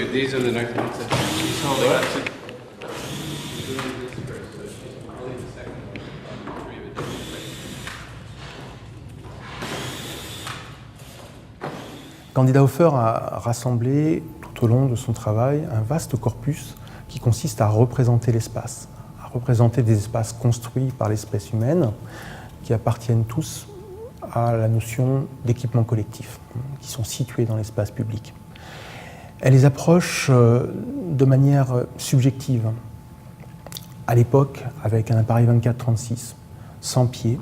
these are the next ones that so they got to Candidat-Hofer a rassemblé tout au long de son travail un vaste corpus qui consiste à représenter l'espace, à représenter des espaces construits par l'espèce humaine qui appartiennent tous à la notion d'équipement collectif, qui sont situés dans l'espace public. Elle les approche de manière subjective, à l'époque avec un appareil 24-36, sans pied,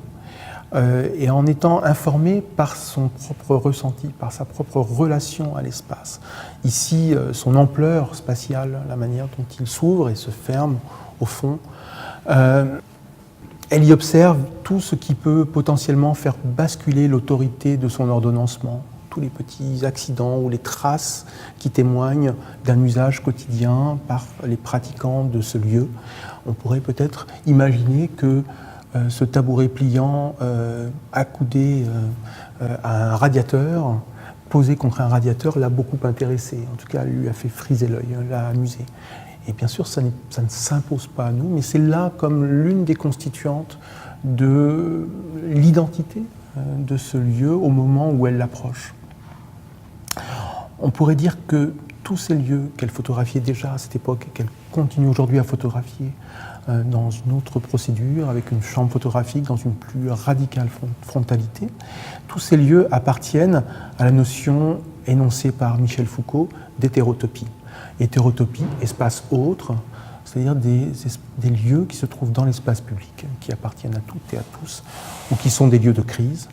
et en étant informée par son propre ressenti, par sa propre relation à l'espace. Ici, son ampleur spatiale, la manière dont il s'ouvre et se ferme au fond. Elle y observe tout ce qui peut potentiellement faire basculer l'autorité de son ordonnancement, tous les petits accidents ou les traces qui témoignent d'un usage quotidien par les pratiquants de ce lieu. On pourrait peut-être imaginer que ce tabouret pliant accoudé à un radiateur, posé contre un radiateur, l'a beaucoup intéressé. En tout cas, lui a fait friser l'œil, l'a amusé. Et bien sûr, ça ne s'impose pas à nous, mais c'est là comme l'une des constituantes de l'identité de ce lieu au moment où elle l'approche. On pourrait dire que tous ces lieux qu'elle photographiait déjà à cette époque et qu'elle continue aujourd'hui à photographier dans une autre procédure, avec une chambre photographique, dans une plus radicale frontalité, tous ces lieux appartiennent à la notion énoncée par Michel Foucault d'hétérotopie. Hétérotopie, espace autre, c'est-à-dire des lieux qui se trouvent dans l'espace public, qui appartiennent à toutes et à tous, ou qui sont des lieux de crise,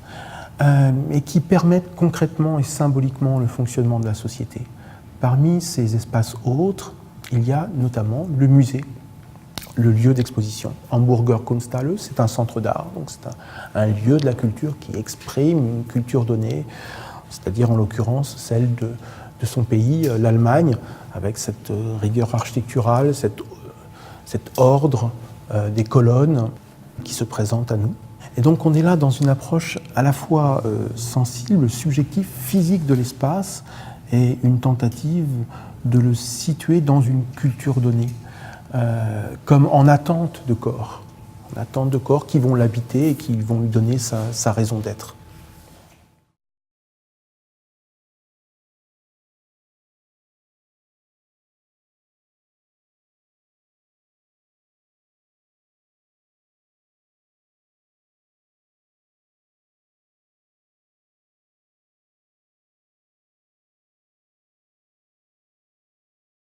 et qui permettent concrètement et symboliquement le fonctionnement de la société. Parmi ces espaces autres, il y a notamment le musée, le lieu d'exposition. Hamburger Kunsthalle, c'est un centre d'art, donc c'est un lieu de la culture qui exprime une culture donnée, c'est-à-dire en l'occurrence celle de son pays, l'Allemagne, avec cette rigueur architecturale, cet ordre des colonnes qui se présente à nous. Et donc on est là dans une approche à la fois sensible, subjective, physique de l'espace, et une tentative de le situer dans une culture donnée, comme en attente de corps qui vont l'habiter et qui vont lui donner sa raison d'être.